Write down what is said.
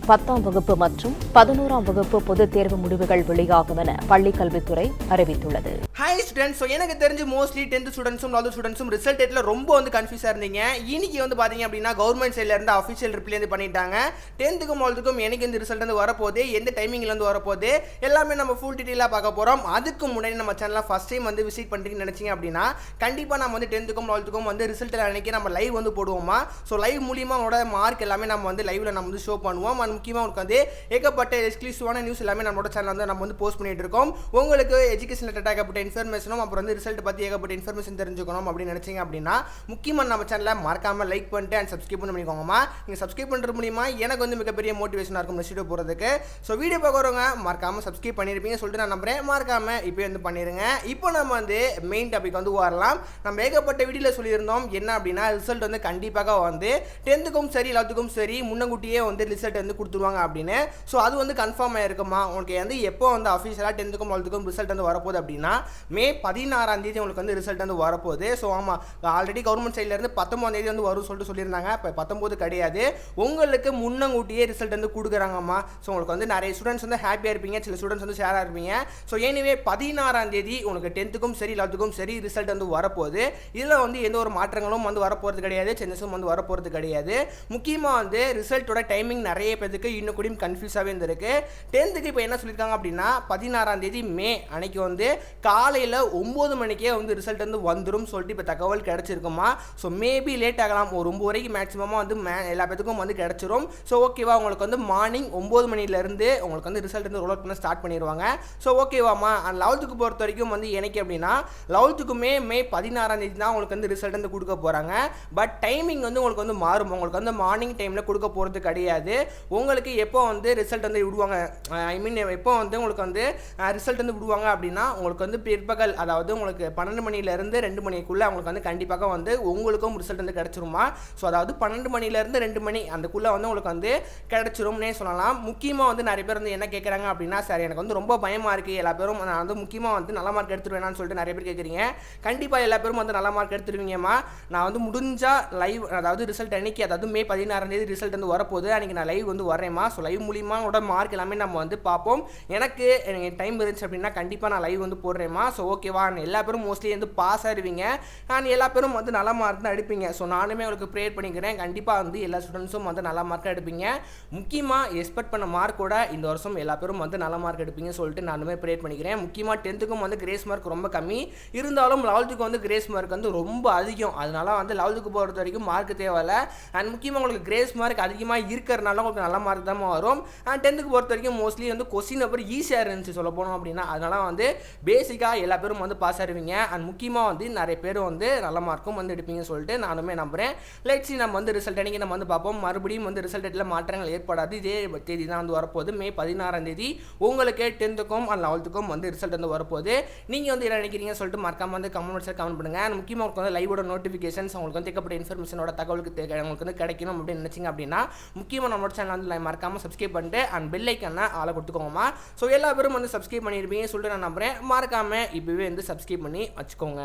10ஆம் வகுப்பு மற்றும் 11ஆம் வகுப்பு பொதுத் தேர்வு முடிவுகள் வெளியாகும் என பள்ளிக் கல்வித்துறை அறிவித்துள்ளது. ஹாய் ஸ்டூடெண்ட்ஸ், எனக்கு தெரிஞ்சு மோஸ்ட்லி 10th ஸ்டூடெண்ட்ஸும் 12th ஸ்டூடெண்ட்ஸும் ரிசல்ட் டேட்ல ரொம்ப கன்ஃபியூஸா இருந்தீங்க. இன்னைக்கு பாத்தீங்க அப்படின்னா கவர்மெண்ட் சைட்ல இருந்து அஃபிஷியல் ரிப்ளை பண்ணிட்டாங்க. 10th-க்கும் 12th-க்கும் எனக்கு ரிசல்ட் வரப்போகுது, எந்த டைமிங்ல வரப்போகுது எல்லாமே நம்ம ஃபுல் டீடைலா பார்க்க போறோம். அதுக்கு முன்னாடி நம்ம சேனலை ஃபர்ஸ்ட் டைம் விசிட் பண்றீங்கன்னு நினைச்சீங்க அப்படின்னா கண்டிப்பா நம்ம 10th-க்கும் 12th-க்கும் ரிசல்ட் அன்னைக்கு நம்ம லைவ் போடுவோமா. ஸோ லைவ் மூலியமா உங்களோட மார்க் எல்லாமே நம்ம லைவ்ல நம்ம ஷோ பண்ணுவோம். அது முக்கியமா உங்களுக்கு ஏகப்பட்ட எக்ஸ்க்ளூசிவான நியூஸ் எல்லாமே நம்மளோட சேனல்ல நம்ம போஸ்ட் பண்ணிட்டு இருக்கோம். உங்களுக்கு எஜுகேஷன் ரிலேட்டட் ஏகப்பட்ட இன்ஃபர்மேஷனும் அப்புறம் ரிசல்ட் பத்தி ஏகப்பட்ட இன்ஃபர்மேஷன் தெரிஞ்சுக்கணும் அப்படின்னு நினைச்சீங்க அப்படின்னா முக்கியமா நம்ம சேனலை மறக்காம லைக் பண்ணிட்டு அண்ட் சப்ஸ்கிரைப் பண்ணிக்கோங்கம்மா. நீங்க சப்ஸ்கிரைப் பண்றது மூலியமா எனக்கு மிகப்பெரிய மோட்டிவேஷனா இருக்கும் நெக்ஸ்ட் வீடியோ போறதுக்கு. ஸோ வீடியோ பார்க்குறவங்க மறக்காம சப்ஸ்கிரைப் பண்ணிருப்பீங்க சொல்லிட்டு நான் நம்புறேன். மறக்காம இப்போ பண்ணிருங்க. இப்போ நம்ம மெயின் டாபிக் வரலாம். நம்ம ஏகப்பட்ட வீடியோல சொல்லியிருந்தோம் என்ன அப்படின்னா ரிசல்ட் கண்டிப்பாக 10th-க்கும் சரி 11th-க்கும் சரி முன்னக்கூட்டியே ரிசல்ட் கொடுத்துருவாங்க அப்படின்னு. ஸோ அது கன்ஃபார்ம் ஆயிருக்குமா உங்களுக்கு எப்போ அஃபிஷியலாக 10th-க்கும் 12th-க்கும் ரிசல்ட் வரப்போகுது அப்படின்னா மே 16ஆம் தேதி உங்களுக்கு ரிசல்ட் வரப்போகுது. ஸோ ஆமாம், ஆல்ரெடி கவர்மெண்ட் சைட்ல இருந்து 19ஆம் தேதி வரும் சொல்லிட்டு சொல்லியிருந்தாங்க. இப்போ 19 கிடையாது, உங்களுக்கு முன்னக்கூட்டியே ரிசல்ட் கொடுக்குறாங்கம்மா. ஸோ உங்களுக்கு நிறைய ஸ்டூடெண்ட்ஸ் ஹாப்பியாக இருப்பீங்க, சில ஸ்டூடெண்ட்ஸ் ஷேராக இருப்பீங்க. ஸோ எனிவே 16ஆம் தேதி உங்களுக்கு 10th-க்கும் சரி 11th-க்கும் சரி ரிசல்ட் வரப்போகுது. இதில் எந்த ஒரு மாற்றங்களும் வரப்போகிறது கிடையாது, சேஞ்சஸும் வரப்போகிறது கிடையாது. முக்கியமாக ரிசல்ட்டோட டைமிங் நிறைய பேருக்கு இன்னும் கூட கன்ஃபியூஸாகவே இருந்திருக்கு. 10th-க்கு இப்போ என்ன சொல்லியிருக்காங்க அப்படின்னா 16ஆம் தேதி மே அன்னைக்கு காலையில் 9 மணிக்கே ரிசல்ட் வந்துடும் சொல்லிட்டு இப்போ தகவல் கிடைச்சிருக்குமா. ஸோ மேபி லேட் ஆகலாம், ஒரு 9 வரைக்கும் மேக்ஸிமமாக எல்லா பேத்துக்கும் கிடைச்சிரும். ஸோ ஓகேவா, உங்களுக்கு மார்னிங் 9 மணிலேருந்து உங்களுக்கு ரிசல்ட் ரோல் அவுட் பண்ண ஸ்டார்ட் பண்ணிடுவாங்க. ஸோ ஓகேவாம்மா. 11th-க்கு பொறுத்த வரைக்கும் எனக்கு என்னைக்கு 11th-க்குமே மே 16ஆம் தேதி தான் உங்களுக்கு ரிசல்ட் கொடுக்க போகிறாங்க. பட் டைமிங் உங்களுக்கு மாறும். உங்களுக்கு மார்னிங் டைமில் கொடுக்க போகிறது கிடையாது. உங்களுக்கு எப்போ ரிசல்ட் விடுவாங்க, ஐ மீன் எப்போ உங்களுக்கு ரிசல்ட் விடுவாங்க அப்படின்னா உங்களுக்கு பிற்பகல், அதாவது உங்களுக்கு 12 மணிலேருந்து 2 மணிக்குள்ளே உங்களுக்கு கண்டிப்பாக உங்களுக்கும் ரிசல்ட் கிடைச்சிருமா. ஸோ அதாவது 12 மணிலேருந்து 2 மணி அதுக்குள்ளே உங்களுக்கு கிடைச்சிரும்னே சொல்லலாம். முக்கியமாக நிறைய பேர் என்ன கேட்குறாங்க அப்படின்னா சார் எனக்கு ரொம்ப பயமாக இருக்குது, எல்லா பேரும் நான் முக்கியமாக நல்ல மார்க் எடுத்துருவேனான்னு சொல்லிட்டு நிறைய பேர் கேட்குறீங்க. கண்டிப்பாக எல்லா பேரும் நல்ல மார்க் எடுத்துருவீங்கம்மா. நான் முடிஞ்சா லைவ், அதாவது ரிசல்ட் அன்னைக்கு, அதாவது மே 16ஆம் தேதி ரிசல்ட் வரப்போகுது, அன்றைக்கி நான் லைவ் வரேம்மா. ஸோ லைவ் மூலியமா மார்க் எல்லாமே நம்ம பார்ப்போம். எனக்கு டைம் இருந்துச்சு அப்படின்னா கண்டிப்பாக நான் லைவ் போடுறேம்மா. ஸோ ஓகேவா, எல்லா பேரும் மோஸ்ட்லி பாஸ் ஆகிடுவீங்க, நான் எல்லா பேரும் நல்ல மார்க் தான் எடுப்பீங்க. ஸோ நானுமே உங்களுக்கு ப்ரேயர் பண்ணிக்கிறேன், கண்டிப்பாக எல்லா ஸ்டூடெண்ட்ஸும் நல்ல மார்க் எடுப்பீங்க. முக்கியமாக எக்ஸ்பெக்ட் பண்ண மார்க்கோட இந்த வருஷம் எல்லா பேரும் நல்ல மார்க் எடுப்பீங்க சொல்லிட்டு நானுமே ப்ரேயர் பண்ணிக்கிறேன். முக்கியமாக 10th-க்கும் கிரேஸ் மார்க் ரொம்ப கம்மி இருந்தாலும் 11th-க்கு கிரேஸ் மார்க் ரொம்ப அதிகம். அதனால 11th-க்கு பொறுத்த வரைக்கும் மார்க் தேவையில்லை. அண்ட் முக்கியமாக உங்களுக்கு கிரேஸ் மார்க் அதிகமாக இருக்கிறனால உங்களுக்கு நல்ல மார்க் தான் வரும். அண்ட் 10th-க்கு பொறுத்த வரைக்கும் மோஸ்ட்லி கொஸ்டின் பேப்பர் ஈஸியாக இருந்துச்சு சொல்ல போனோம் அப்படின்னா. அதனால பேசிக்காக எல்லா பேரும் பாஸ் ஆடுவீங்க. அண்ட் முக்கியமாக நிறைய பேர் நல்ல மார்க்கும் எடுப்பீங்கன்னு சொல்லிட்டு நானுமே நம்புறேன். லெட்ஸ் நம்ம ரிசல்ட் அன்னைக்கு நம்ம பார்ப்போம். மறுபடியும் ரிசல்ட் டேட்ல மாற்றங்கள் ஏற்படாது, இதே தேதி தான் வரப்போகுது. மே 16ஆம் தேதி உங்களுக்கு 10th-க்கும் அண்ட் 11th-க்கும் ரிசல்ட் வரப்போகுது. நீங்கள் என்ன நினைக்கிறீங்க சொல்லிட்டு மறக்காம கமெண்ட் பாக்ஸில் கமெண்ட் பண்ணுங்க. அண்ட் முக்கியமாக உங்களுக்கு லைவோட நோட்டிஃபிகேஷன்ஸ் உங்களுக்கு தேக்கப்பட்ட இன்ஃபர்மேஷனோட தகவலுக்கு உங்களுக்கு கிடைக்கணும் அப்படின்னு நினைச்சிங்க அப்படின்னா முக்கியமாக நம்மளோட சேனல் மறக்காம சப்ஸ்கிரைப் பண்ணிட்டு அண்ட் பெல் ஐக்கான ஆளை கொடுத்துக்கோங்கம்மா. ஸோ எல்லா பேரும் சப்ஸ்கிரைப் பண்ணியிருப்பீங்க சொல்லிட்டு நான் நம்புறேன். மறக்காம இப்போவே சப்ஸ்கிரைப் பண்ணி வச்சுக்கோங்க.